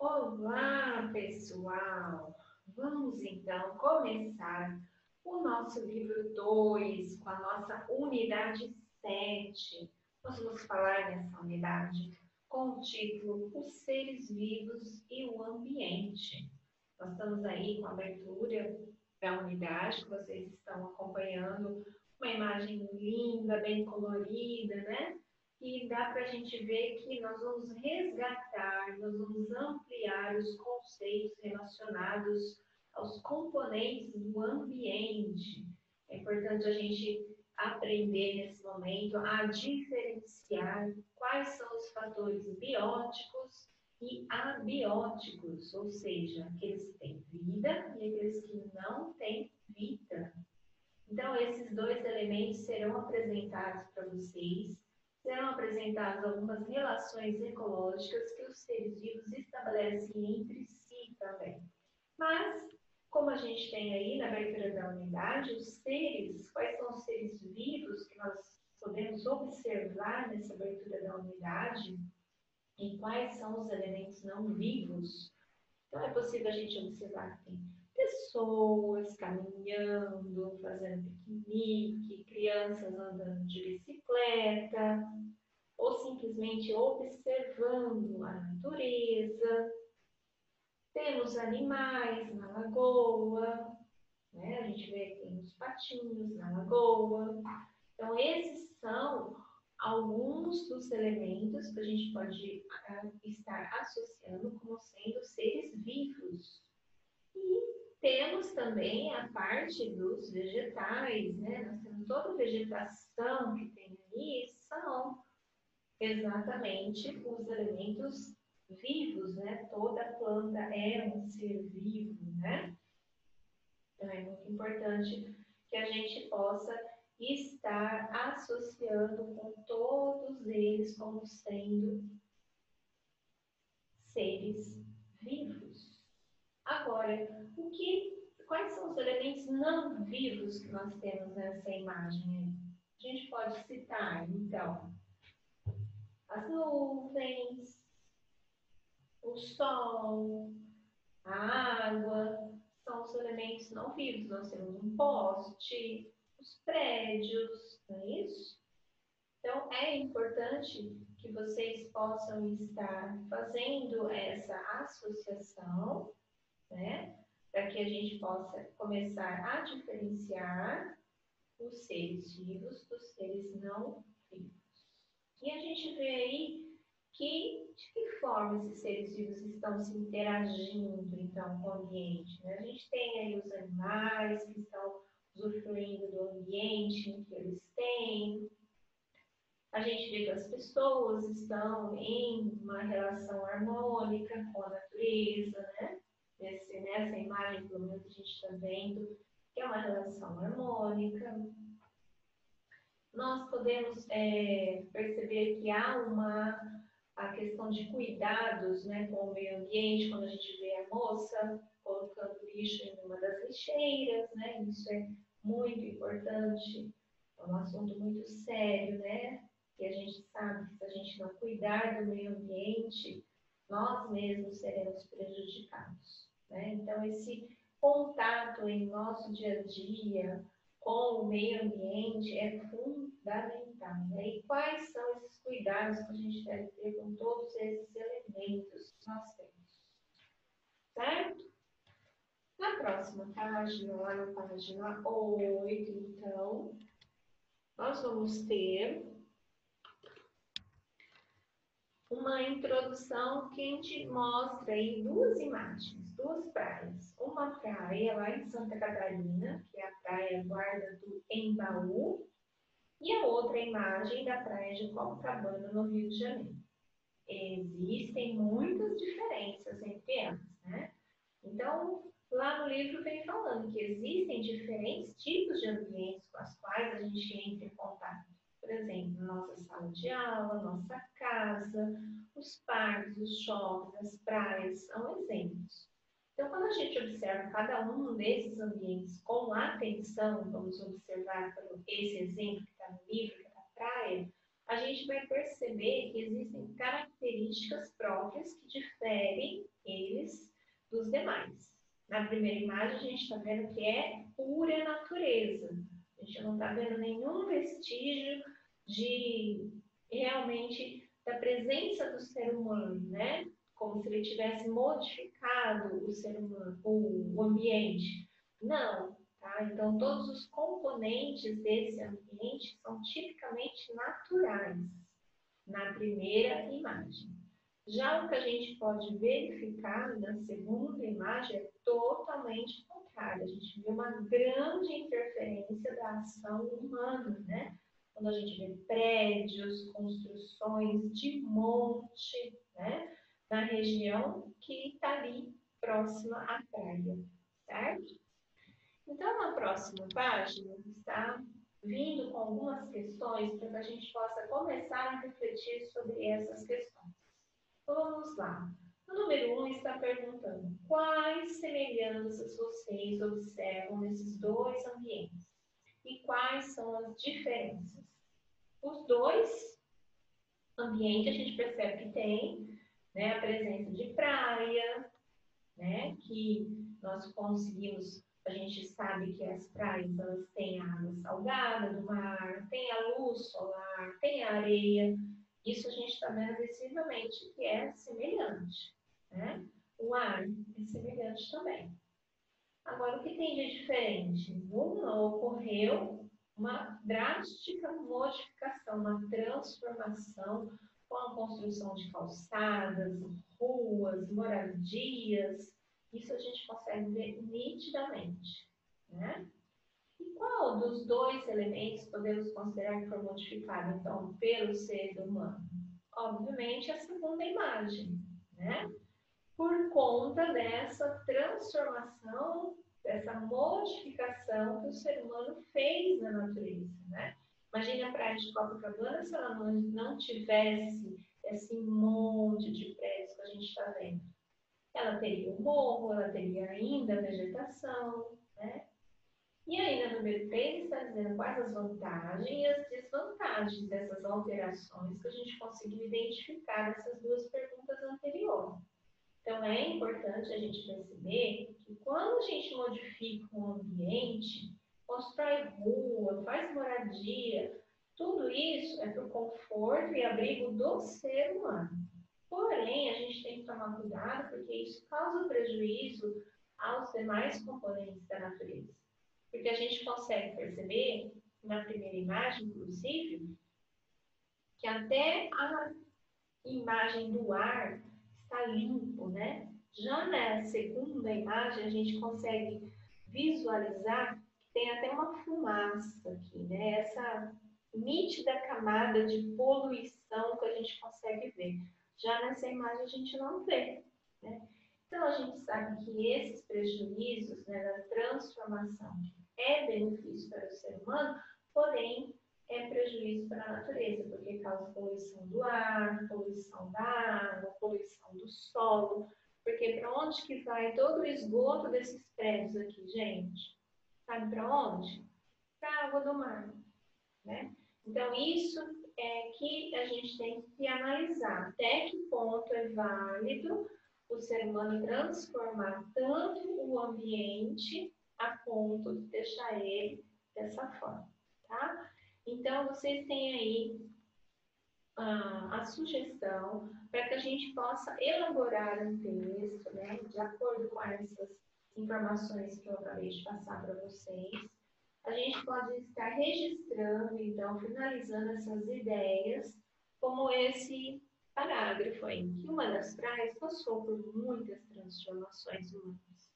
Olá, pessoal! Vamos então começar o nosso livro 2 com a nossa unidade 7. Nós vamos falar nessa unidade com o título Os Seres Vivos e o Ambiente. Nós estamos aí com a abertura da unidade que vocês estão acompanhando, uma imagem linda, bem colorida, né? E dá para a gente ver que nós vamos resgatar, nós vamos ampliar os conceitos relacionados aos componentes do ambiente. É importante a gente aprender nesse momento a diferenciar quais são os fatores bióticos e abióticos, ou seja, aqueles que têm vida e aqueles que não têm vida. Então, esses dois elementos serão apresentados para vocês. Serão apresentadas algumas relações ecológicas que os seres vivos estabelecem entre si também. Mas, como a gente tem aí na abertura da unidade, os seres, quais são os seres vivos que nós podemos observar nessa abertura da unidade e quais são os elementos não vivos? Então, é possível a gente observar que tem pessoas caminhando, fazendo piquenique, crianças andando de bicicleta, ou simplesmente observando a natureza. Temos animais na lagoa, né? A gente vê que tem os patinhos na lagoa. Então, esses são alguns dos elementos que a gente pode estar associando como sendo seres vivos. E temos também a parte dos vegetais, né? Nós temos toda a vegetação que tem ali, são exatamente os elementos vivos, né? Toda planta é um ser vivo, né? Então é muito importante que a gente possa estar associando com todos eles como sendo seres vivos. Agora, quais são os elementos não vivos que nós temos nessa imagem? A gente pode citar, então, as nuvens, o sol, a água, são os elementos não vivos. Nós temos um poste, os prédios, não é isso? Então, é importante que vocês possam estar fazendo essa associação, né? Para que a gente possa começar a diferenciar os seres vivos dos seres não vivos. E a gente vê aí de que forma esses seres vivos estão se interagindo, então, com o ambiente. Né? A gente tem aí os animais que estão usufruindo do ambiente em que eles têm. A gente vê que as pessoas estão em uma relação harmônica com a natureza, né? Nessa imagem, pelo menos, a gente está vendo que é uma relação harmônica. Nós podemos perceber que há a questão de cuidados, né, com o meio ambiente, quando a gente vê a moça colocando lixo em uma das lixeiras, né? Isso é muito importante, é um assunto muito sério, né? E a gente sabe que se a gente não cuidar do meio ambiente, nós mesmos seremos prejudicados, né? Então, esse contato em nosso dia a dia com o meio ambiente é fundamental, né? E quais são esses cuidados que a gente deve ter com todos esses elementos que nós temos, certo? Na próxima página, lá na página 8, então, nós vamos ter uma introdução que a gente mostra aí duas imagens, duas praias. Uma praia lá em Santa Catarina, que é a Praia Guarda do Embaú, e a outra imagem da Praia de Copacabana, no Rio de Janeiro. Existem muitas diferenças entre elas, né? Então, lá no livro vem falando que existem diferentes tipos de ambientes com os quais a gente entra em contato. Por exemplo, nossa sala de aula, nossa casa, os parques, os shoppings, as praias, são exemplos. Então, quando a gente observa cada um desses ambientes com atenção, vamos observar esse exemplo que está no livro, que é da praia, a gente vai perceber que existem características próprias que diferem eles dos demais. Na primeira imagem, a gente está vendo que é pura natureza. A gente não está vendo nenhum vestígio de realmente da presença do ser humano, né? Como se ele tivesse modificado o ser humano, o ambiente. Não, tá? Então, todos os componentes desse ambiente são tipicamente naturais na primeira imagem. Já o que a gente pode verificar na segunda imagem é totalmente contrário. A gente vê uma grande interferência da ação humana, né? Quando a gente vê prédios, construções de monte, né? Na região que está ali próxima à praia, certo? Então, na próxima página, está vindo com algumas questões para que a gente possa começar a refletir sobre essas questões. Então, vamos lá. O número 1 está perguntando: quais semelhanças vocês observam nesses dois ambientes? E quais são as diferenças? Os dois ambientes a gente percebe que tem, né, a presença de praia, né, que nós conseguimos, a gente sabe que as praias elas têm a água salgada do mar, tem a luz solar, tem a areia. Isso a gente está vendo visivelmente que é semelhante, né? O ar é semelhante também. Agora, o que tem de diferente? Ocorreu uma drástica modificação, uma transformação com a construção de calçadas, ruas, moradias. Isso a gente consegue ver nitidamente, né? E qual dos dois elementos podemos considerar que foi modificado, então, pelo ser humano? Obviamente, a segunda imagem, né? Por conta dessa transformação, dessa modificação que o ser humano fez na natureza, né? Imagina a praia de Copacabana se ela não tivesse esse monte de prédios que a gente está vendo. Ela teria um morro, ela teria ainda vegetação, né? E aí, na número 3, está dizendo quais as vantagens e as desvantagens dessas alterações que a gente conseguiu identificar nessas duas perguntas anteriores. Então, é importante a gente perceber que quando a gente modifica um ambiente, constrói rua, faz moradia, tudo isso é para o conforto e abrigo do ser humano. Porém, a gente tem que tomar cuidado porque isso causa prejuízo aos demais componentes da natureza. Porque a gente consegue perceber, na primeira imagem, inclusive, que até a imagem do ar está limpo, né? Já na segunda imagem, a gente consegue visualizar que tem até uma fumaça aqui, né? Essa nítida camada de poluição que a gente consegue ver. Já nessa imagem, a gente não vê, né? Então, a gente sabe que esses prejuízos, né, da transformação é benefício para o ser humano, porém, é prejuízo para a natureza, porque causa poluição do ar, poluição da água, poluição do solo. Porque para onde que vai todo o esgoto desses prédios aqui, gente? Sabe para onde? Para a água do mar, né? Então, isso é que a gente tem que analisar até que ponto é válido o ser humano transformar tanto o ambiente a ponto de deixar ele dessa forma, tá? Então, vocês têm aí a sugestão para que a gente possa elaborar um texto, né, de acordo com essas informações que eu acabei de passar para vocês. A gente pode estar registrando, então, finalizando essas ideias, como esse parágrafo aí, que uma das praias passou por muitas transformações humanas.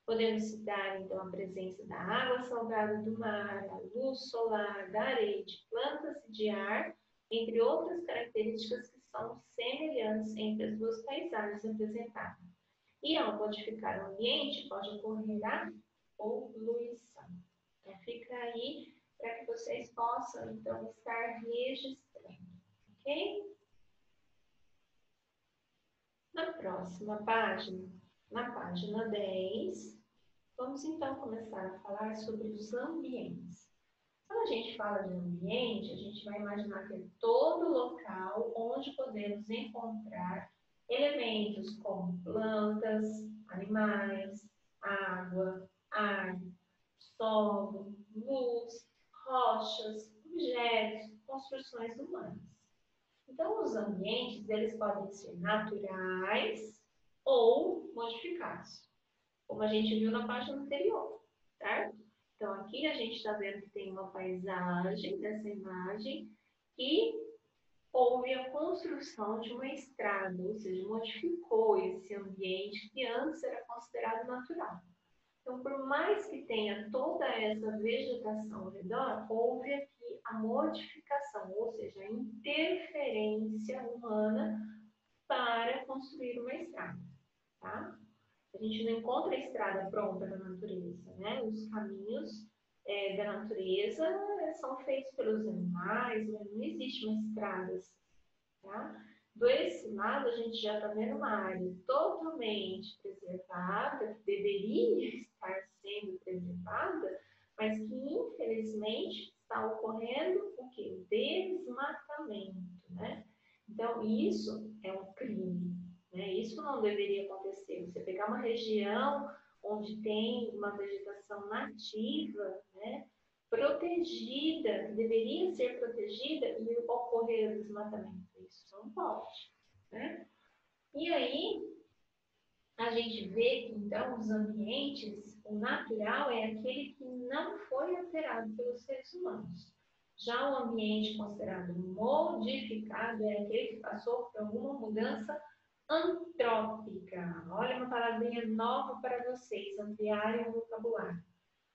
Podemos citar, então, a presença da água salgada do mar, da luz solar, da areia, de plantas e de ar, entre outras características que são semelhantes entre as duas paisagens apresentadas. E ao modificar o ambiente, pode ocorrer a poluição. Então, fica aí para que vocês possam, então, estar registrando, ok? Na próxima página, na página 10, vamos então começar a falar sobre os ambientes. Quando a gente fala de ambiente, a gente vai imaginar que é todo local onde podemos encontrar elementos como plantas, animais, água, ar, solo, luz, rochas, objetos, construções humanas. Então, os ambientes, eles podem ser naturais ou modificados, como a gente viu na página anterior, certo? Então, aqui a gente está vendo que tem uma paisagem dessa imagem e houve a construção de uma estrada, ou seja, modificou esse ambiente que antes era considerado natural. Então, por mais que tenha toda essa vegetação ao redor, houve aqui a modificação, ou seja, a interferência humana para construir uma estrada, tá? A gente não encontra a estrada pronta na natureza, né? Os caminhos da natureza são feitos pelos animais, né? Não existe uma estrada assim, tá? Desse lado, a gente já está vendo uma área totalmente preservada, que deveria estar sendo preservada, mas que infelizmente está ocorrendo o quê? O desmatamento, né? Então, isso é um crime, né? Isso não deveria acontecer. Você pegar uma região onde tem uma vegetação nativa, né? Protegida, que deveria ser protegida, e ocorrer o desmatamento. Isso não pode, né? E aí, a gente vê que, então, os ambientes, o natural é aquele que não foi alterado pelos seres humanos. Já o ambiente considerado modificado é aquele que passou por alguma mudança antrópica. Olha uma palavrinha nova para vocês ampliarem o vocabulário.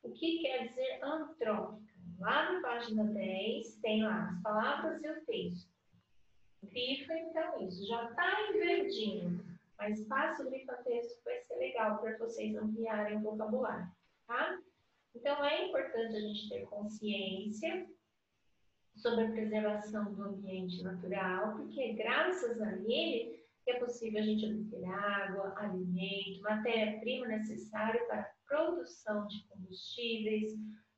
O que quer dizer antrópica? Lá na página 10 tem lá as palavras e o texto. Grifa, então, isso. Já está em verdinho, mas passe o grifa-texto, vai ser legal para vocês ampliarem o vocabulário, tá? Então, é importante a gente ter consciência sobre a preservação do ambiente natural, porque graças a ele é possível a gente obter água, alimento, matéria-prima necessária para a produção de combustíveis,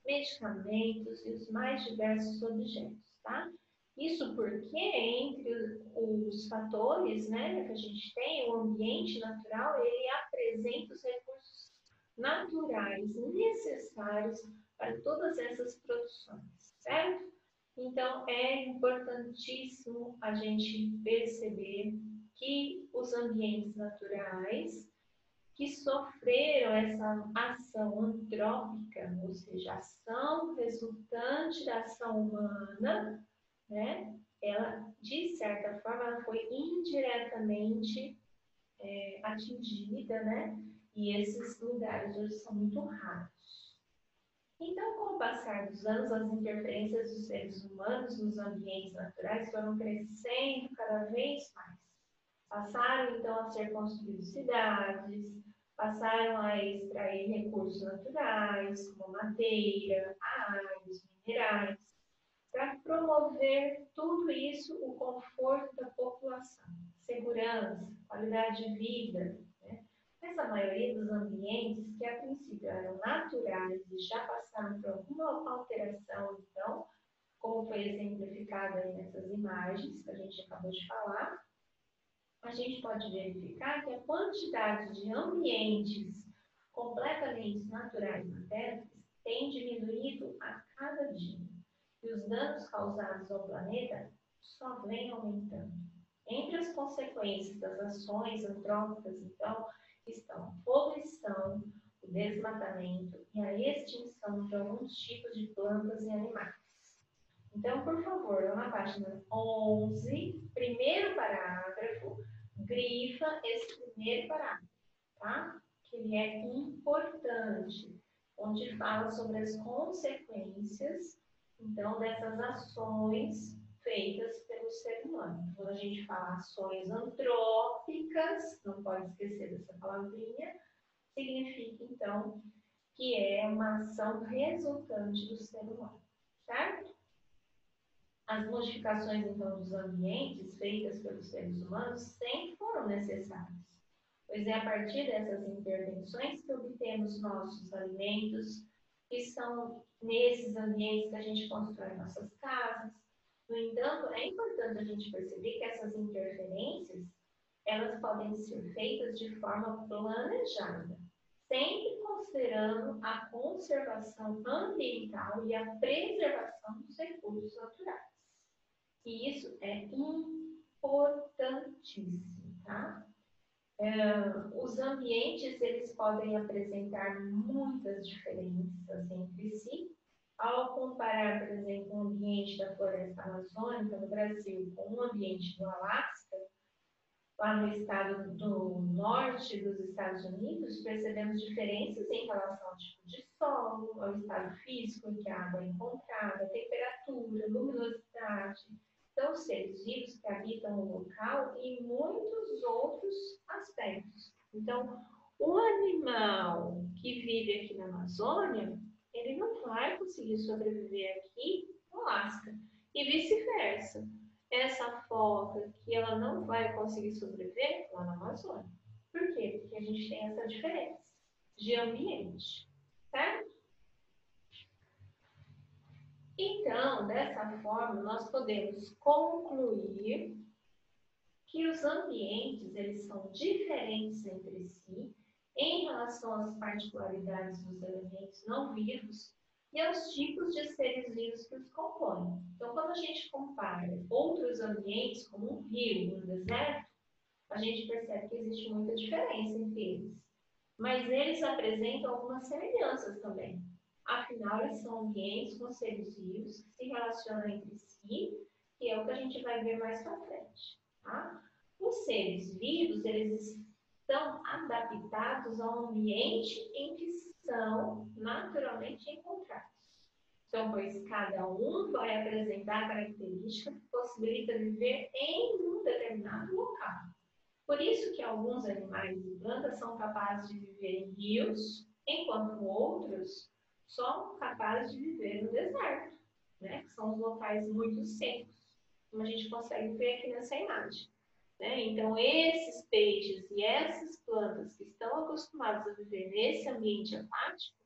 medicamentos e os mais diversos objetos, tá? Isso porque entre os fatores, né, que a gente tem, o ambiente natural, ele apresenta os recursos naturais necessários para todas essas produções, certo? Então, é importantíssimo a gente perceber que os ambientes naturais que sofreram essa ação antrópica, ou seja, ação resultante da ação humana, né? Ela, de certa forma, ela foi indiretamente atingida, né? E esses lugares hoje são muito raros. Então, com o passar dos anos, as interferências dos seres humanos nos ambientes naturais foram crescendo cada vez mais. Passaram, então, a ser construídas cidades, passaram a extrair recursos naturais, como madeira, áreas, minerais, para promover tudo isso, o conforto da população, segurança, qualidade de vida, né? Essa maioria dos ambientes que a princípio eram naturais e já passaram por alguma alteração, então, como foi exemplificado aí nessas imagens que a gente acabou de falar, a gente pode verificar que a quantidade de ambientes completamente naturais na Terra tem diminuído a cada dia. E os danos causados ao planeta só vêm aumentando. Entre as consequências das ações antrópicas, então, estão a poluição, o desmatamento e a extinção de alguns tipos de plantas e animais. Então, por favor, na página 11, primeiro parágrafo, grifa esse primeiro parágrafo, tá? Que ele é importante, onde fala sobre as consequências, então, dessas ações feitas pelo ser humano. Quando a gente fala ações antrópicas, não pode esquecer dessa palavrinha, significa, então, que é uma ação resultante do ser humano, certo? As modificações, então, dos ambientes feitas pelos seres humanos sempre foram necessárias, pois é a partir dessas intervenções que obtemos nossos alimentos, que são nesses ambientes que a gente constrói nossas casas. No entanto, é importante a gente perceber que essas interferências, elas podem ser feitas de forma planejada, sempre considerando a conservação ambiental e a preservação dos recursos naturais. E isso é importantíssimo, tá? Os ambientes, eles podem apresentar muitas diferenças entre si. Ao comparar, por exemplo, o ambiente da floresta amazônica no Brasil com o ambiente do Alasca, lá no estado do norte dos Estados Unidos, percebemos diferenças em relação ao tipo de solo, ao estado físico em que a água é encontrada, temperatura, luminosidade. Então, os seres vivos que habitam o local e muitos outros aspectos. Então, o animal que vive aqui na Amazônia, ele não vai conseguir sobreviver aqui no Alasca, e vice-versa. Essa foca que ela não vai conseguir sobreviver lá na Amazônia. Por quê? Porque a gente tem essa diferença de ambiente, certo? Então, dessa forma, nós podemos concluir que os ambientes, eles são diferentes entre si em relação às particularidades dos elementos não vivos e aos tipos de seres vivos que os compõem. Então, quando a gente compara outros ambientes, como um rio, um deserto, a gente percebe que existe muita diferença entre eles. Mas eles apresentam algumas semelhanças também. Afinal, eles são ambientes com seres vivos que se relacionam entre si, que é o que a gente vai ver mais para frente. Tá? Os seres vivos, eles estão adaptados ao ambiente em que são naturalmente encontrados. Então, pois cada um vai apresentar características que possibilitam viver em um determinado local. Por isso que alguns animais e plantas são capazes de viver em rios, enquanto outros são capazes de viver no deserto, né? Que são os locais muito secos, como a gente consegue ver aqui nessa imagem. Né? Então, esses peixes e essas plantas que estão acostumados a viver nesse ambiente aquático,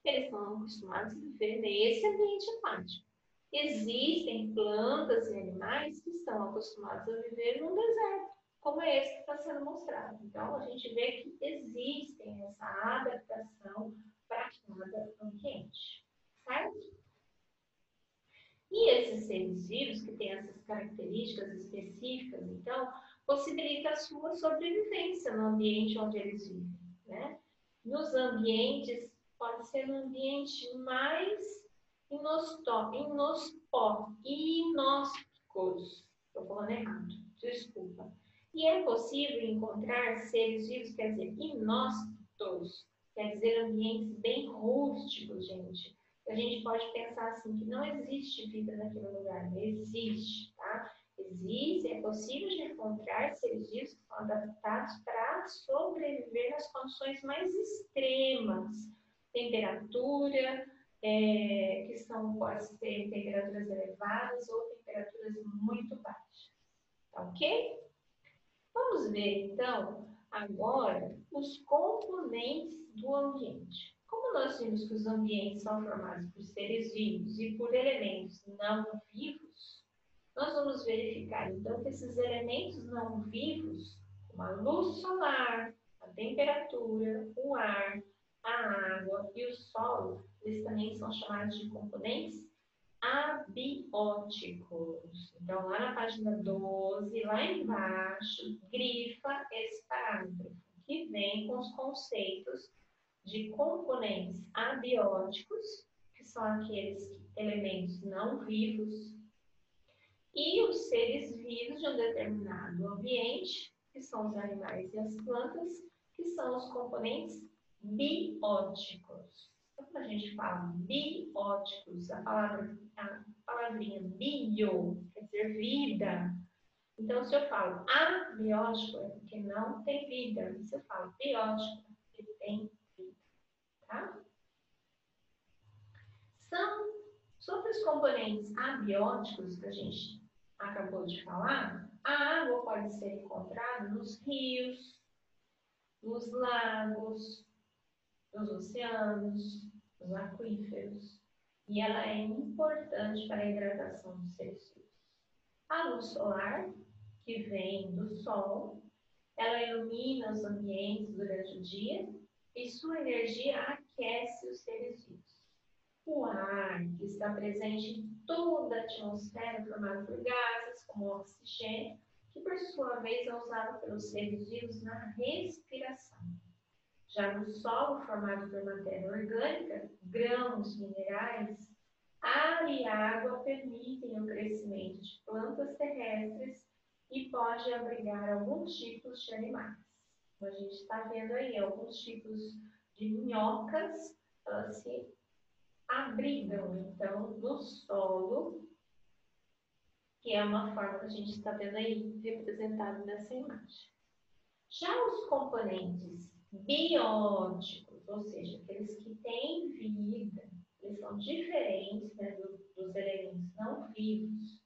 eles estão acostumados a viver nesse ambiente aquático. Existem plantas e animais que estão acostumados a viver num deserto, como é esse que está sendo mostrado. Então, a gente vê que existem essa adaptação para cada ambiente, certo? E esses seres vivos que têm essas características específicas, então, possibilita a sua sobrevivência no ambiente onde eles vivem, né? Nos ambientes, pode ser no ambiente mais inóspicos. Estou falando errado, desculpa. E é possível encontrar seres vivos, quer dizer, inóspitos, quer dizer, ambientes bem rústicos, gente. A gente pode pensar assim, que não existe vida naquele lugar, não existe, tá? Existe, é possível de encontrar seres vivos que são adaptados para sobreviver nas condições mais extremas. Temperatura, que pode ser temperaturas elevadas ou temperaturas muito baixas. Tá ok? Vamos ver, então, agora os componentes do ambiente. Como nós vimos que os ambientes são formados por seres vivos e por elementos não vivos, nós vamos verificar, então, que esses elementos não vivos, como a luz solar, a temperatura, o ar, a água e o solo, eles também são chamados de componentes abióticos. Então, lá na página 12, lá embaixo, grifa esse parágrafo, que vem com os conceitos de componentes abióticos, que são aqueles elementos não vivos, e os seres vivos de um determinado ambiente, que são os animais e as plantas, que são os componentes bióticos. Então, quando a gente fala bióticos, a palavrinha bio quer dizer vida. Então, se eu falo abiótico, é porque não tem vida. Se eu falo biótico, é porque tem vida. Tá? Sobre os componentes abióticos que a gente acabou de falar, a água pode ser encontrada nos rios, nos lagos, nos oceanos, os aquíferos, e ela é importante para a hidratação dos seres vivos. A luz solar, que vem do Sol, ela ilumina os ambientes durante o dia e sua energia aquece os seres vivos. O ar, que está presente em toda a atmosfera, formado por gases como o oxigênio, que por sua vez é usado pelos seres vivos na respiração. Já no solo, formado por matéria orgânica, grãos, minerais, ar e água permitem o crescimento de plantas terrestres e pode abrigar alguns tipos de animais. Então, a gente está vendo aí alguns tipos de minhocas, elas se abrigam, então, no solo, que é uma forma que a gente está vendo aí representado nessa imagem. Já os componentes bióticos, ou seja, aqueles que têm vida, eles são diferentes, né, dos elementos não vivos.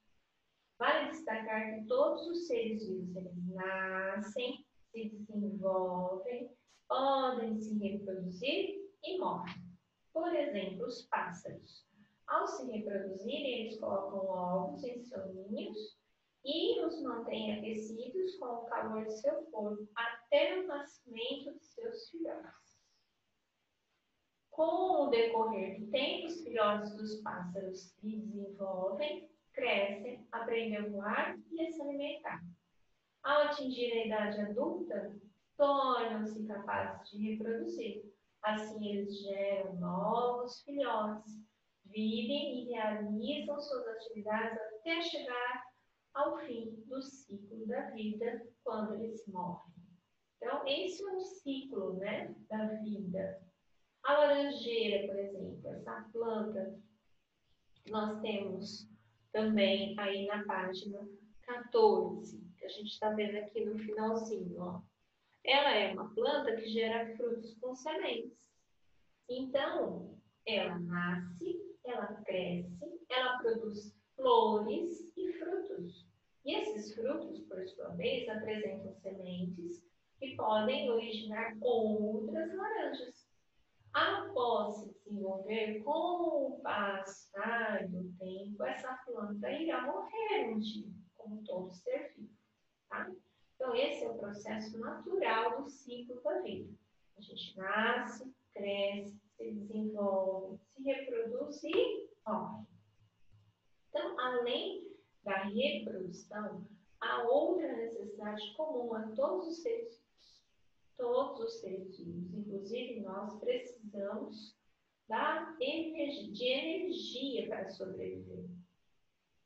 Vale destacar que todos os seres vivos, eles nascem, se desenvolvem, podem se reproduzir e morrem. Por exemplo, os pássaros. Ao se reproduzirem, eles colocam ovos em seus ninhos e os mantêm aquecidos com o calor de seu corpo até o nascimento de seus filhotes. Com o decorrer do tempo, os filhotes dos pássaros se desenvolvem, crescem, aprendem a voar e a se alimentar. Ao atingir a idade adulta, tornam-se capazes de reproduzir. Assim, eles geram novos filhotes, vivem e realizam suas atividades até chegar ao fim do ciclo da vida, quando eles morrem. Então, esse é o ciclo, né, da vida. A laranjeira, por exemplo, essa planta que nós temos também aí na página 14, que a gente está vendo aqui no finalzinho, ó. Ela é uma planta que gera frutos com sementes. Então, ela nasce, ela cresce, ela produz flores e frutos. E esses frutos, por sua vez, apresentam sementes que podem originar outras laranjas. Após se desenvolver com o passar do tempo, essa planta irá morrer um dia, como todo ser vivo. Tá? Então, esse é o processo natural do ciclo da vida. A gente nasce, cresce, se desenvolve, se reproduz e morre. Então, além da reprodução, há outra necessidade comum a todos os seres vivos. Todos os seres vivos, inclusive nós, precisamos de energia para sobreviver.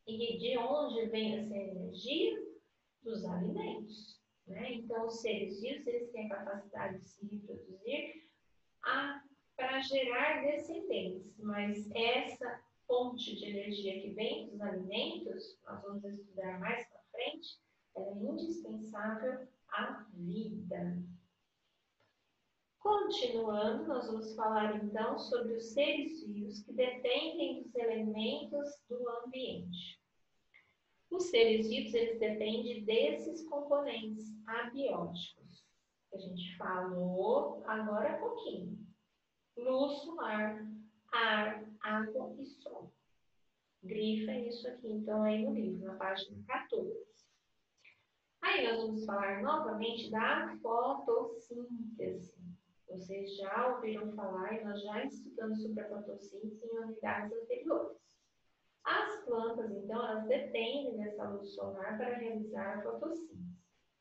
E de onde vem essa energia? Dos alimentos. Né? Então, os seres vivos eles têm a capacidade de se reproduzir para gerar descendentes, mas essa fonte de energia que vem dos alimentos, nós vamos estudar mais para frente, ela é indispensável à vida. Continuando, nós vamos falar então sobre os seres vivos que dependem dos elementos do ambiente. Os seres vivos eles dependem desses componentes abióticos, que a gente falou agora há pouquinho. Luz solar, ar, água e sol. Grifem isso aqui, então, aí no livro, na página 14. Aí nós vamos falar novamente da fotossíntese. Vocês já ouviram falar e nós já estudamos sobre a fotossíntese em unidades anteriores. As plantas, então, elas dependem dessa luz solar para realizar a fotossíntese.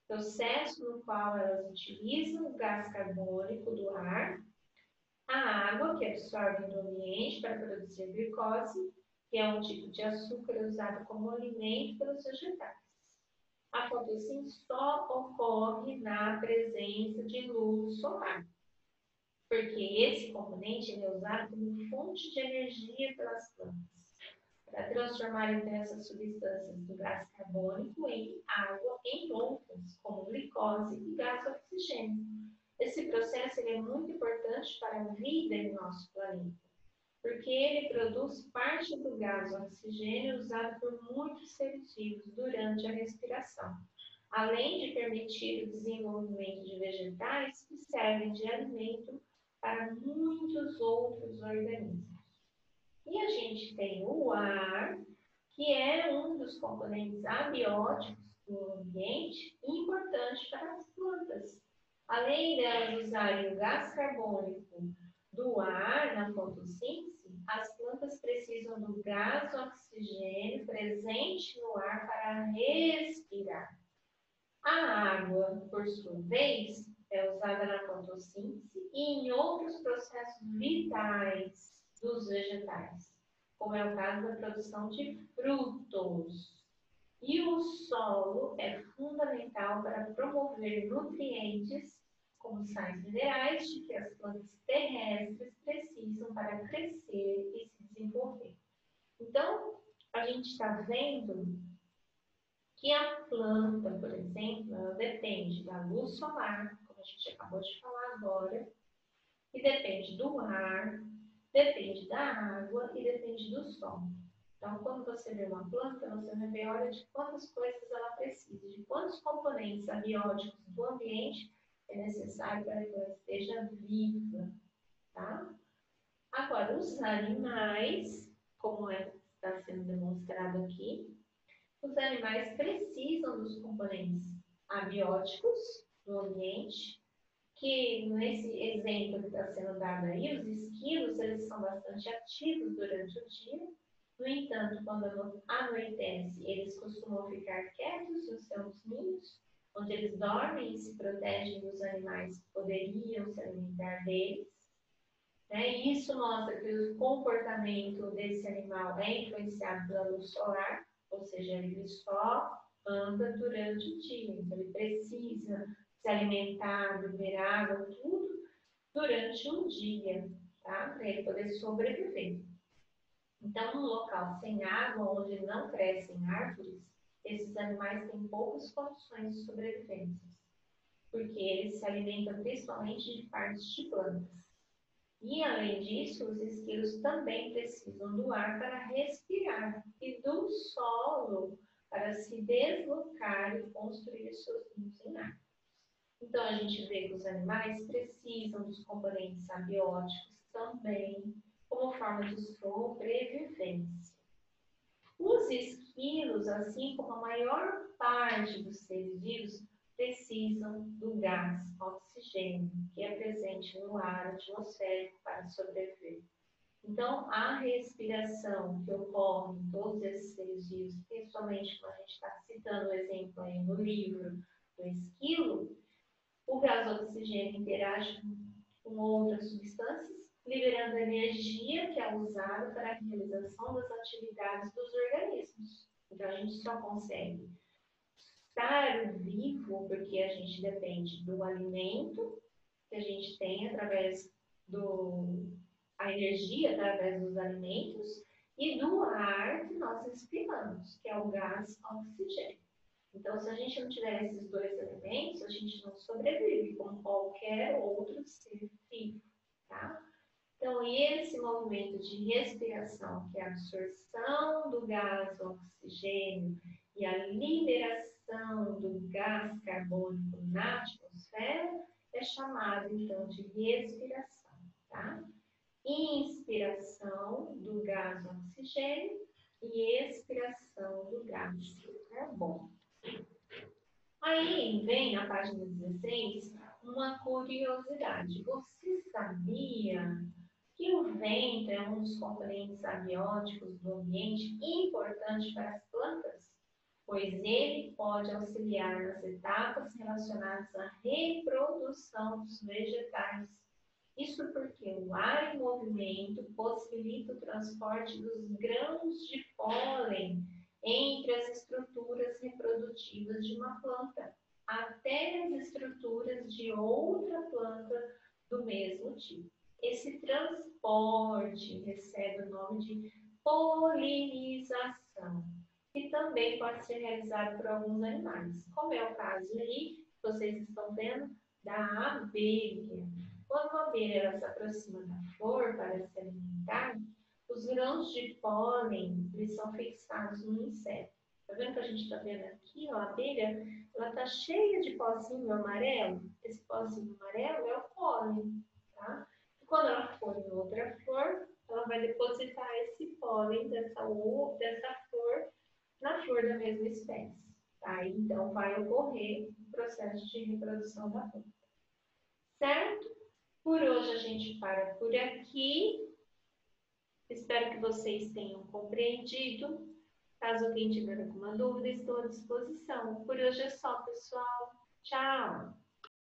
Processo no qual elas utilizam o gás carbônico do ar, a água, que absorvem do ambiente para produzir glicose, que é um tipo de açúcar usado como alimento pelos vegetais. A fotossíntese só ocorre na presença de luz solar, porque esse componente é usado como fonte de energia pelas plantas, para transformar então essas substâncias do gás carbônico em água em outras, como glicose e gás oxigênio. Esse processo é muito importante para a vida em nosso planeta, porque ele produz parte do gás oxigênio usado por muitos seres vivos durante a respiração, além de permitir o desenvolvimento de vegetais que servem de alimento para muitos outros organismos. E a gente tem o ar, que é um dos componentes abióticos do ambiente importante para as plantas. Além delas usarem o gás carbônico do ar na fotossíntese, as plantas precisam do gás oxigênio presente no ar para respirar. A água, por sua vez, é usada na fotossíntese e em outros processos vitais dos vegetais, como é o caso da produção de frutos. E o solo é fundamental para promover nutrientes, como sais minerais, que as plantas terrestres precisam para crescer e se desenvolver. Então, a gente está vendo que a planta, por exemplo, ela depende da luz solar, como a gente acabou de falar agora, e depende do ar, depende da água e depende do sol. Então, quando você vê uma planta, você vai ver, olha, de quantas coisas ela precisa, de quantos componentes abióticos do ambiente é necessário para que ela esteja viva, tá? Agora, os animais, como está sendo demonstrado aqui, os animais precisam dos componentes abióticos do ambiente, que nesse exemplo que está sendo dado aí, os esquilos, eles são bastante ativos durante o dia. No entanto, quando anoitece, eles costumam ficar quietos nos seus ninhos, onde eles dormem e se protegem dos animais que poderiam se alimentar deles. E isso mostra que o comportamento desse animal é influenciado pela luz solar, ou seja, ele só anda durante o dia, então ele precisa se alimentar, beber água, tudo durante um dia, tá? Para ele poder sobreviver. Então, num local sem água, onde não crescem árvores, esses animais têm poucas condições de sobrevivência, porque eles se alimentam principalmente de partes de plantas. E, além disso, os esquilos também precisam do ar para respirar e do solo para se deslocar e construir seus ninhos em árvores. Então, a gente vê que os animais precisam dos componentes abióticos também, como forma de sobrevivência. Os esquilos, assim como a maior parte dos seres vivos, precisam do gás oxigênio, que é presente no ar atmosférico para sobreviver. Então, a respiração que ocorre em todos esses seres vivos, principalmente quando a gente está citando o exemplo aí no livro do esquilo, o gás oxigênio interage com outras substâncias, liberando energia que é usada para a realização das atividades dos organismos. Então, a gente só consegue estar vivo porque a gente depende do alimento que a gente tem através a energia através dos alimentos e do ar que nós respiramos, que é o gás oxigênio. Então, se a gente não tiver esses dois elementos, a gente não sobrevive como qualquer outro ser vivo, tá? Então, esse movimento de respiração, que é a absorção do gás oxigênio e a liberação do gás carbônico na atmosfera, é chamado, então, de respiração, tá? Inspiração do gás oxigênio e expiração do gás carbono. Aí vem na página 16 uma curiosidade. Você sabia que o vento é um dos componentes abióticos do ambiente importante para as plantas? Pois ele pode auxiliar nas etapas relacionadas à reprodução dos vegetais. Isso porque o ar em movimento possibilita o transporte dos grãos de pólen entre as estruturas reprodutivas de uma planta, até as estruturas de outra planta do mesmo tipo. Esse transporte recebe o nome de polinização, que também pode ser realizado por alguns animais, como é o caso aí, que vocês estão vendo, da abelha. Quando a abelha se aproxima da flor para se alimentar, os grãos de pólen eles são fixados no inseto. Tá vendo que a gente está vendo aqui? Ó, a abelha ela está cheia de pozinho amarelo. Esse pozinho amarelo é o pólen. Tá? ou dessa flor na flor da mesma espécie. Aí, então, vai ocorrer o processo de reprodução da planta. Certo? Por hoje a gente para por aqui. Espero que vocês tenham compreendido. Caso alguém tiver alguma dúvida, estou à disposição. Por hoje é só, pessoal. Tchau!